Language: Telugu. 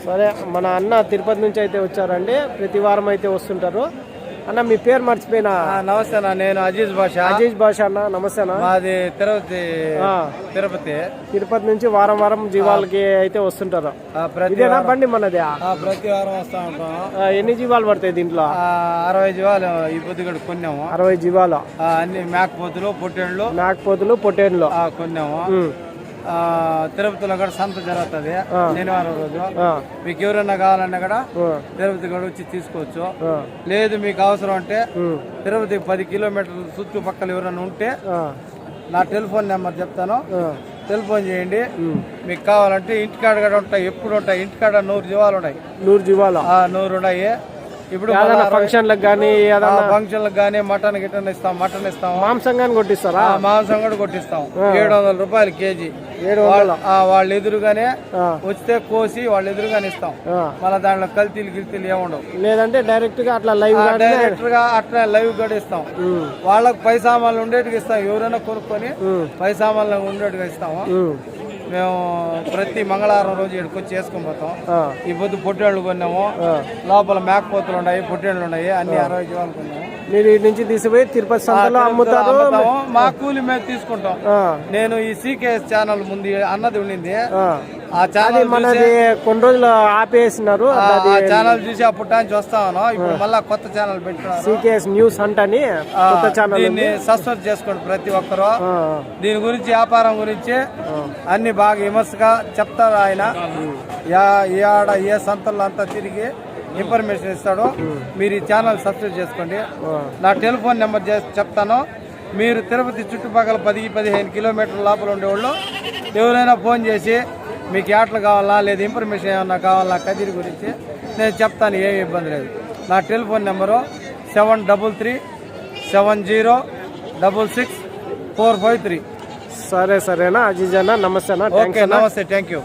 సరే, మన అన్న తిరుపతి నుంచి అయితే వచ్చారండి. ప్రతి వారం అయితే వస్తుంటారు. అన్న మీ పేరు మర్చిపోయినా. నమస్తే అన్న, నేను అజీజ్ భాష అన్న. నమస్తే అన్న. మాది తిరుపతి నుంచి వారం వారం జీవాలకి అయితే వస్తుంటారు. ఇదేనా బండి మనది? ప్రతి వారం వస్తా ఉంటాం. ఎన్ని జీవాలు పడతాయి దీంట్లో? 60 జీవాలు ఈ పొద్దుగడ కొన్నాము. 60 జీవాలు. అన్ని మేకపోతులు పొట్టేళ్ళు కొన్నాము. తిరుపతిలో కూడా సంత జరుగుతుంది శనివారం రోజు. మీకు ఎవరన్నా కావాలన్నా కూడా తిరుపతి కూడా వచ్చి తీసుకోవచ్చు. లేదు మీకు అవసరం అంటే తిరుపతి 10 కిలోమీటర్ల చుట్టుపక్కల ఎవరన్నా ఉంటే నా టెలిఫోన్ నెంబర్ చెప్తాను, టెలిఫోన్ చేయండి. మీకు కావాలంటే ఇంటికాడ కూడా ఉంటాయి, ఎప్పుడు ఉంటాయి. ఇంటికాడ 100 జీవాలు ఉన్నాయి. 100 ఉన్నాయి. ఇప్పుడు ఫంక్షన్లకు కానీ మటన్ గిటన్ ఇస్తాం. మాంసం కానీ కొట్టిస్తారా? మాంసం కూడా కొట్టిస్తాం. 700 రూపాయలు కేజీ. వాళ్ళ ఎదురుగానే వస్తే కోసి వాళ్ళ ఎదురుగానే ఇస్తాం. మళ్ళీ దాంట్లో గిల్తీలు ఏముండవు. లేదంటే డైరెక్ట్ గా అట్లా అట్లా లైవ్ కూడా ఇస్తాం. వాళ్ళకి పై సామాన్లు ఉండేట్టుగా ఇస్తాం. ఎవరైనా కొనుక్కొని పై సామాన్లు ఉండేట్టుగా ఇస్తాము. మేము ప్రతి మంగళవారం రోజు ఇక్కడికి చేసుకొని పోతాం. ఈ పొద్దు పొట్టేళ్ళు కొన్నాము. లోపల మేకపోతులు ఉన్నాయి, పొట్టేళ్ళు ఉన్నాయి. అన్ని 60 జీవాలు కొన్నాము. మీరు ఇంటి నుంచి తీసిపోయి తిరుపతి సంతలో అమ్ముతారు. మా కూలి మేము తీసుకుంటాం. నేను ఈ CKS ఛానల్ ముందు అన్నది ఉండింది. ఆ ఛానల్ మనది కొన్ని రోజులు ఆపేసినారు. ఆ ఛానల్ చూసి అప్పటి నుంచి వస్తాను. ఇప్పుడు మళ్ళా కొత్త ఛానల్ పెట్టినారు, CKS న్యూస్ అని కొత్త ఛానల్. దీన్ని సబ్స్క్రైబ్ చేసుకోండి ప్రతి ఒక్కరు. దీని గురించి, వ్యాపారం గురించి అన్ని బాగా విమర్శగా చెప్తారు ఆయన. ఏ సంతల్లో అంతా తిరిగి ఇన్ఫర్మేషన్ ఇస్తాడు. మీరు ఈ ఛానల్ సబ్స్క్రైబ్ చేసుకోండి. నా టెలిఫోన్ నెంబర్ చెప్తాను. మీరు తిరుపతి చుట్టుపక్కల 10-15 కిలోమీటర్ల లోపల ఉండేవాళ్ళు ఎవరైనా ఫోన్ చేసి మీకు యాట్లు కావాలా, లేదా ఇన్ఫర్మేషన్ ఏమన్నా కావాలా కదిరి గురించి నేను చెప్తాను. ఏమి ఇబ్బంది లేదు. నా టెలిఫోన్ నెంబరు 733-70-66-453. సరేనా అజీజ్ అన్న, నమస్తే అన్న. నమస్తే, థ్యాంక్ యూ.